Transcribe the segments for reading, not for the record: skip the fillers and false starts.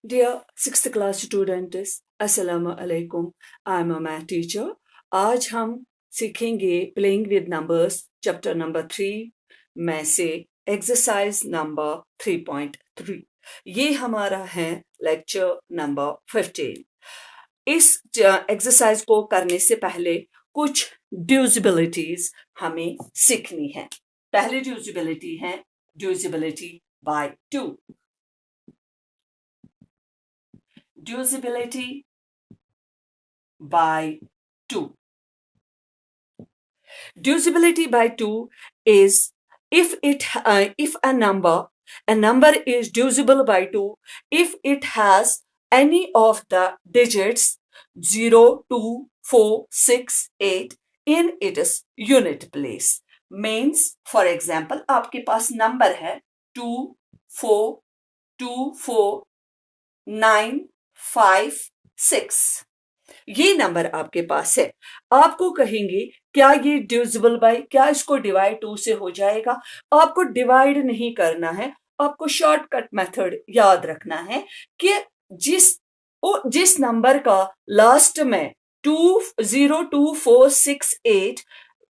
Dear 6th class students, Assalamu alaikum. I am a math teacher. आज हम सीखेंगे playing with numbers chapter number 3 में से exercise number 3.3. ये हमारा है लेक्चर नंबर 15. इस एक्सरसाइज को करने से पहले कुछ डिविजिबिलिटीज हमें सीखनी है. पहली डिविजिबिलिटी है divisibility bye 2. Divisibility by 2. Divisibility by 2 is if a number is divisible by 2 if it has any of the digits 0, 2, 4, 6, 8 in its unit place. Means, for example, आपके पास नंबर है 2, 4, 2, 4, 9, 5, 6. ये नंबर आपके पास है. आपको कहेंगे क्या ये डिविजिबल बाय, क्या इसको डिवाइड 2 से हो जाएगा? आपको डिवाइड नहीं करना है, आपको शॉर्टकट मेथड याद रखना है कि जिस नंबर का लास्ट में 2, 0, 2, 4, 6, 8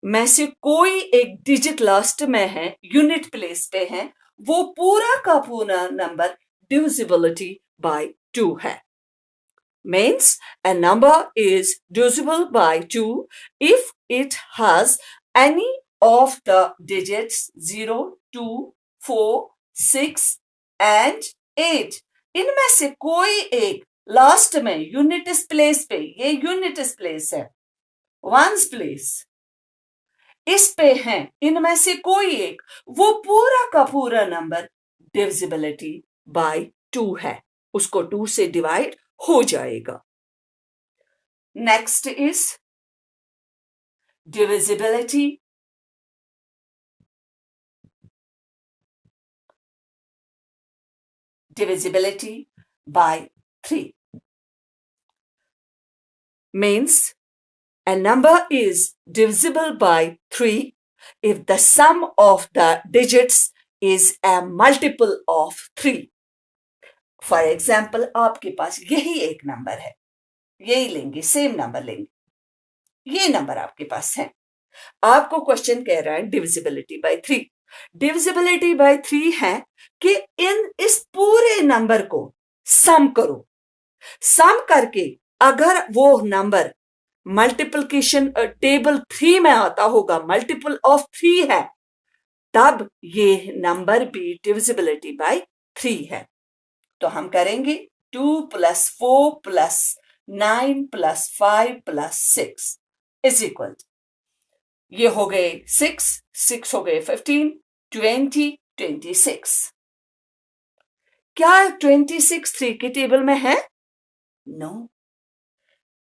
में से कोई एक डिजिट लास्ट में है, यूनिट प्लेस पे है, वो पूरा का पूरा नंबर divisibility by 2 है. Means a number is divisible by 2 if it has any of the digits 0, 2, 4, 6 and 8. इनमें से कोई एक लास्ट में यूनिट प्लेस पे, ये यूनिट प्लेस है, वंस प्लेस, इस पे है, इनमें से कोई एक, वो पूरा का पूरा नंबर डिविजिबिलिटी बाय 2 है, उसको 2 से डिवाइड हो जाएगा. Next is divisibility bye 3. Means a number is divisible by 3 if the sum of the digits is a multiple of 3. For example, आपके पास यही एक नंबर है, यही लेंगे, सेम नंबर लेंगे, ये नंबर आपके पास है. आपको क्वेश्चन कह रहा है डिविजिबिलिटी बाय 3. डिविजिबिलिटी बाय 3 है कि इस पूरे नंबर को सम करो. सम करके अगर वो नंबर मल्टीप्लिकेशन टेबल 3 में आता होगा, मल्टीपल ऑफ 3 है, तब ये नंबर भी डिविजिबिलिटी बाय 3 है. तो हम करेंगे 2 + 4 + 9 + 5 + 6 इज इक्वल, ये हो गए 6 हो गए 15, 20, 26. क्या 26 3 के टेबल में है? नो,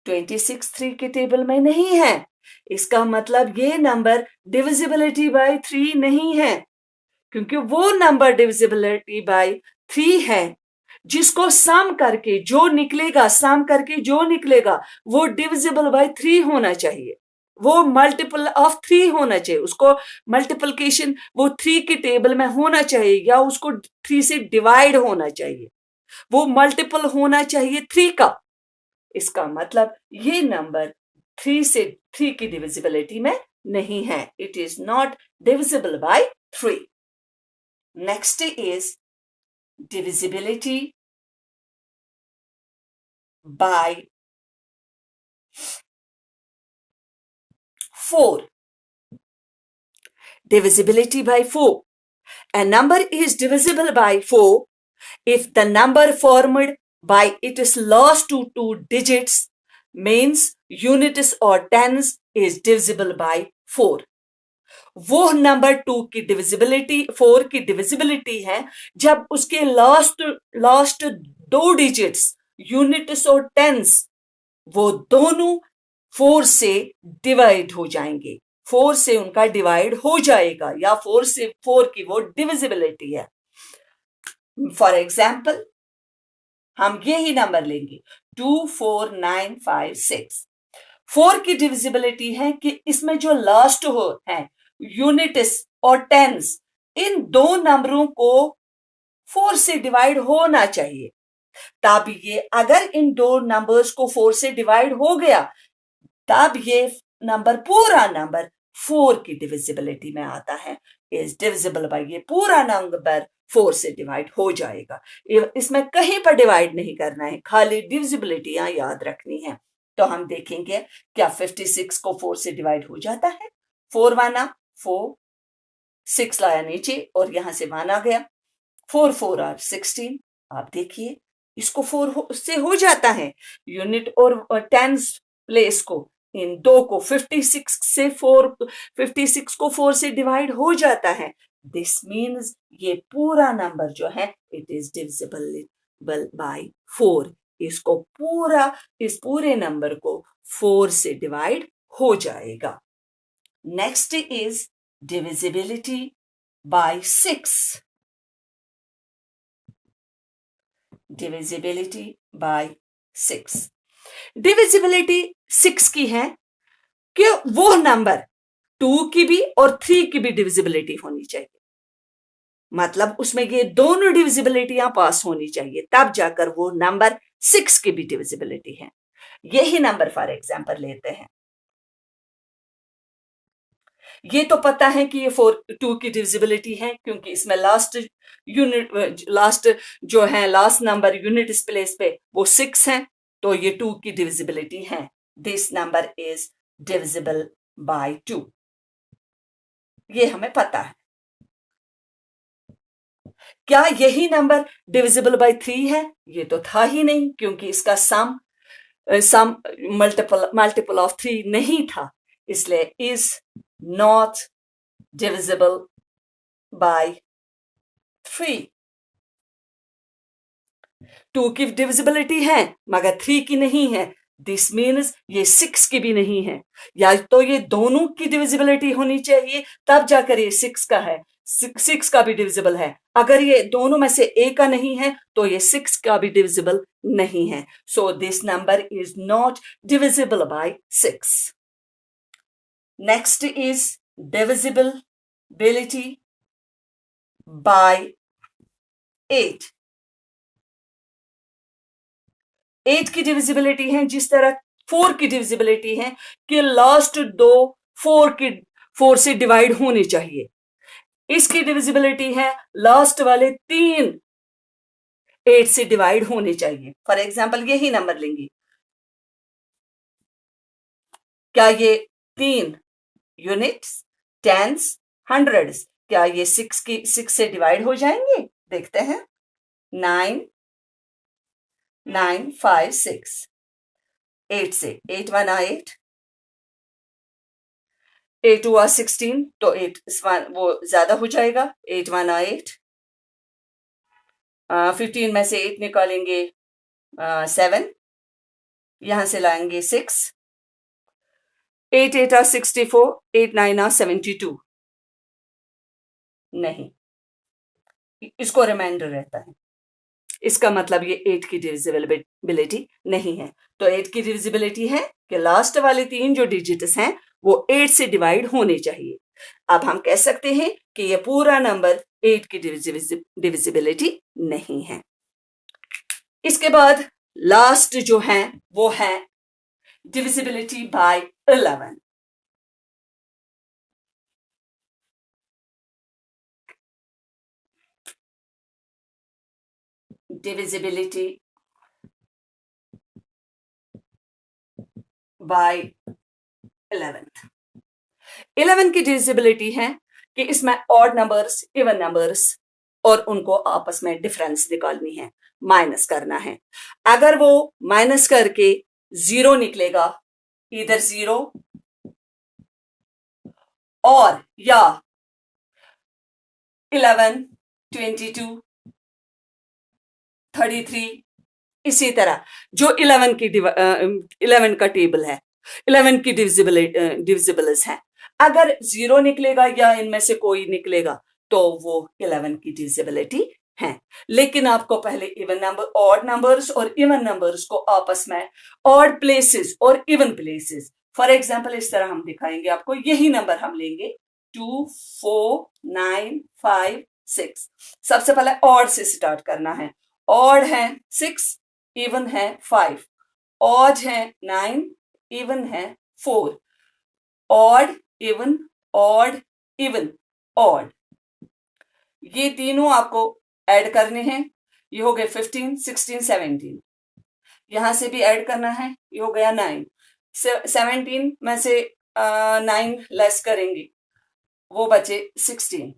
26 3 के टेबल में नहीं है. इसका मतलब ये नंबर डिविजिबिलिटी बाय 3 नहीं है, क्योंकि वो नंबर डिविजिबिलिटी बाय 3 है जिसको सम करके जो निकलेगा, सम करके जो निकलेगा वो डिविजिबल बाय 3 होना चाहिए, वो मल्टीपल ऑफ 3 होना चाहिए, उसको मल्टीप्लिकेशन वो 3 के टेबल में होना चाहिए या उसको 3 से डिवाइड होना चाहिए, वो मल्टीपल होना चाहिए 3 का. इसका मतलब ये नंबर 3 की डिविजिबिलिटी में नहीं है. It is not divisible by 3. Next is divisibility bye 4. Divisibility by 4. A number is divisible by 4 if the number formed by its last two digits means units or tens is divisible by 4. वो number 2 की divisibility, 4 की divisibility है जब उसके last 2 digits units और tense वो दोनों 4 से डिवाइड हो जाएंगे, 4 से उनका डिवाइड हो जाएगा, या 4 से 4 की वो डिविजिबिलिटी है. फॉर एग्जाम्पल हम यही नंबर लेंगे 2, 4, 9, 5, 6. 4 की डिविजिबिलिटी है कि इसमें जो लास्ट हो है यूनिट्स और टेंस, इन दो नंबरों को 4 से डिवाइड होना चाहिए. तब ये अगर इन दो नंबर्स को 4 से डिवाइड हो गया तब ये नंबर पूरा नंबर 4 की डिविजिबिलिटी में आता है, इज डिविजिबल बाय, ये पूरा नंबर 4 से डिवाइड हो जाएगा। इसमें कहीं पर डिवाइड नहीं करना है, खाली डिविजिबिलिटी याद रखनी है। तो हम देखेंगे क्या 56 को 4 से डिवाइड हो जाता है। 4 1 4, 6 लाया नीचे और यहां से 1 आ गया, 4 4 आर 16। आप देखिए इसको 4 से हो जाता है, यूनिट और टेंस प्लेस को, इन दो को 56 को 4 से डिवाइड हो जाता है। दिस मीन्स ये पूरा नंबर जो है इट इज डिविजिबल बाय 4। इसको पूरा, इस पूरे नंबर को 4 से डिवाइड हो जाएगा। Next is divisibility bye 6। Divisibility bye 6, divisibility 6 की है कि वो नंबर 2 की भी और 3 की भी डिविजिबिलिटी होनी चाहिए, मतलब उसमें ये दोनों डिविजिबिलिटियां पास होनी चाहिए, तब जाकर वो नंबर 6 की भी डिविजिबिलिटी है। यही नंबर फॉर एग्जांपल लेते हैं, ये तो पता है कि ये 2 की डिविजिबिलिटी है क्योंकि इसमें लास्ट जो है लास्ट नंबर यूनिट प्लेस पे वो 6 है, तो ये 2 की डिविजिबिलिटी है। This number is divisible by 2, ये हमें पता है। क्या यही नंबर डिविजिबल बाय 3 है? ये तो था ही नहीं क्योंकि इसका सम मल्टीपल ऑफ 3 नहीं था, इसलिए इज नॉट डिविजिबल बाय 3। 2 की डिविजिबिलिटी है मगर 3 की नहीं है, दिस मीन्स ये 6 की भी नहीं है। या तो ये दोनों की डिविजिबिलिटी होनी चाहिए तब जाकर ये 6 का है, 6 का भी डिविजिबल है। अगर ये दोनों में से एक का नहीं है तो ये 6 का भी डिविजिबल नहीं है। So this number is not divisible by 6। Next is divisibility bye 8। 8 की डिविजिबिलिटी है जिस तरह 4 की डिविजिबिलिटी है कि लास्ट दो 4 से डिवाइड होने चाहिए। इसकी डिविजिबिलिटी है लास्ट वाले 3 8 से डिवाइड होने चाहिए। फॉर एग्जाम्पल यही नंबर लेंगे, क्या ये 3 यूनिट्स, टेंस, हंड्रेड्स, क्या ये 6 से डिवाइड हो जाएंगे? देखते हैं। 9 9 5 6, 8 से 8 1 8, 8 2 16, तो 8 वो ज्यादा हो जाएगा, 8 1 8। 15 में से 8 निकालेंगे 7, यहां से लाएंगे 6, 8 8 64, 8 9 72। नहीं, इसको रिमाइंडर रहता है, इसका मतलब ये 8 की डिविजिबिलिटी नहीं है। तो 8 की डिविजिबिलिटी है कि लास्ट वाले 3 जो डिजिट्स हैं वो 8 से डिवाइड होने चाहिए। अब हम कह सकते हैं कि ये पूरा नंबर 8 की डिविजिबिलिटी नहीं है। इसके बाद लास्ट जो है वो है डिविजिबिलिटी बाय 11। डिविजिबिलिटी बाय 11 की डिविजिबिलिटी है कि इसमें ऑड नंबर्स, इवन नंबर्स और उनको आपस में डिफरेंस निकालनी है, माइनस करना है। अगर वो माइनस करके 0 निकलेगा, इधर 0 और या 11 22 33, इसी तरह जो 11 का टेबल है, 11 की डिविजिबल्स है, अगर 0 निकलेगा या इनमें से कोई निकलेगा तो वो 11 की डिविजिबिलिटी है। लेकिन आपको पहले इवन नंबर, ऑड नंबर्स और इवन नंबर्स को आपस में, ऑड प्लेसेस और इवन प्लेसेस, फॉर एग्जाम्पल इस तरह हम दिखाएंगे आपको। यही नंबर हम लेंगे 2 4 9 5 6। सबसे पहले ऑड से स्टार्ट करना है, ऑड है 6, इवन है 5, ऑड है 9, इवन है 4, odd even, odd even, odd, ये तीनों आपको ऐड करने हैं। ये हो गए 15, 16, 17, यहां से भी ऐड करना है, ये हो गया 9, 17 में से 9 लेस करेंगे, वो बचे 16,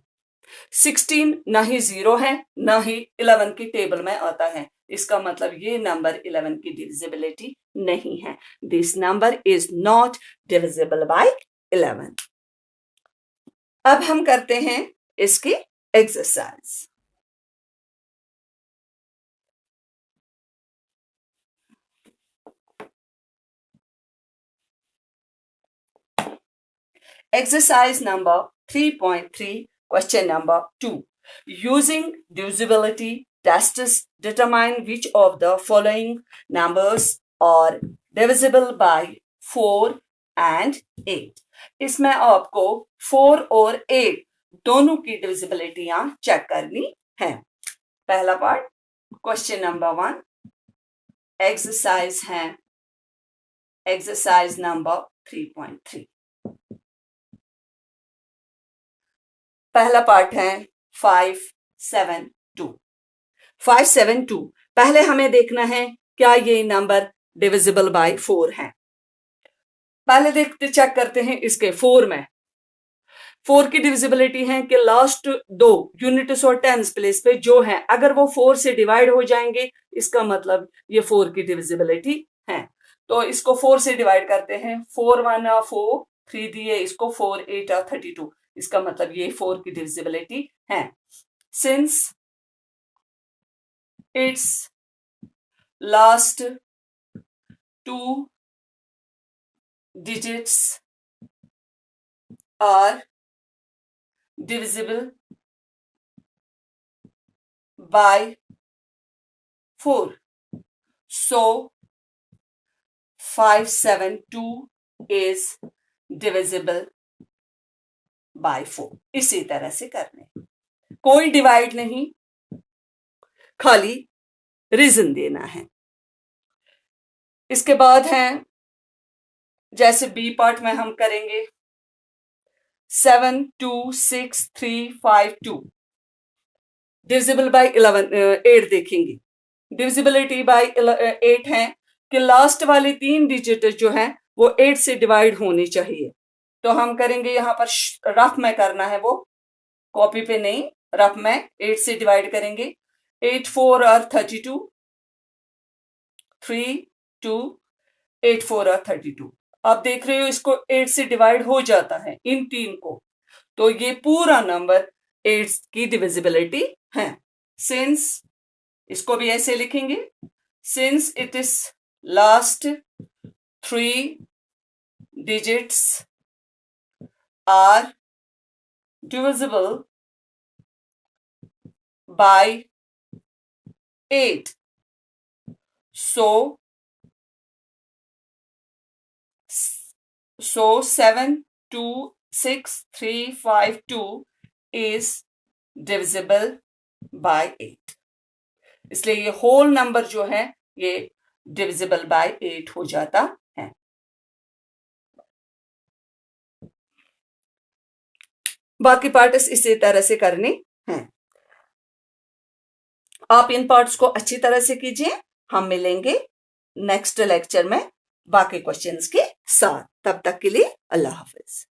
16 ना ही 0 है ना ही 11 की टेबल में आता है, इसका मतलब ये नंबर 11 की डिविजिबिलिटी नहीं है। This number is not divisible by 11। अब हम करते हैं इसकी exercise. Exercise number 3.3, question number 2. Using divisibility tests, determine which of the following numbers are divisible by 4 and 8. इसमें आपको 4 और 8 दोनों की डिविजिबिलिटियां चेक करनी है। पहला पार्ट क्वेश्चन नंबर 1 एक्सरसाइज है, एक्सरसाइज नंबर 3.3। पहला पार्ट है 5, 7, 2। 5, 7, 2, पहले हमें देखना है क्या ये नंबर डिविजिबल बाय 4 है। पहले देखते चेक करते हैं इसके 4 में। 4 की डिविजिबिलिटी है कि लास्ट दो यूनिट्स और टेंस प्लेस पे जो है अगर वो 4 से डिवाइड हो जाएंगे, इसका मतलब ये 4 की डिविजिबिलिटी है। तो इसको 4 से डिवाइड करते हैं, 4 1 4, 3 दिए इसको, 4 8 32, इसका मतलब ये 4 की डिविजिबिलिटी है। Since it's last 2 digits are divisible by 4, so 5, 7, 2 is divisible by 4। इसी तरह से करने, कोई डिवाइड नहीं, खाली रीजन देना है। इसके बाद है जैसे बी पार्ट में हम करेंगे 7, 2, 6, 3, 5, 2 डिविजिबल बाय 8 देखेंगे। डिविजिबिलिटी बाय 8 है कि लास्ट वाले 3 डिजिट जो हैं वो 8 से डिवाइड होनी चाहिए। तो हम करेंगे यहां पर रफ में करना है, वो कॉपी पे नहीं, रफ में 8 से डिवाइड करेंगे। 8 4 और 32, 3 2, 8 4 और 32। आप देख रहे हो इसको 8 से डिवाइड हो जाता है इन 3 को, तो ये पूरा नंबर 8 की डिविजिबिलिटी है। सिंस, इसको भी ऐसे लिखेंगे, since it is last 3 digits are divisible by 8, so 7 2 6 3 5 2 is divisible by 8। इसलिए ये होल नंबर जो है ये डिविजिबल बाय 8 हो जाता है। बाकी पार्ट्स इसी तरह से करने हैं। आप इन पार्ट्स को अच्छी तरह से कीजिए। हम मिलेंगे नेक्स्ट लेक्चर में बाकी क्वेश्चंस के साथ। तब तक के लिए अल्लाह हाफिज।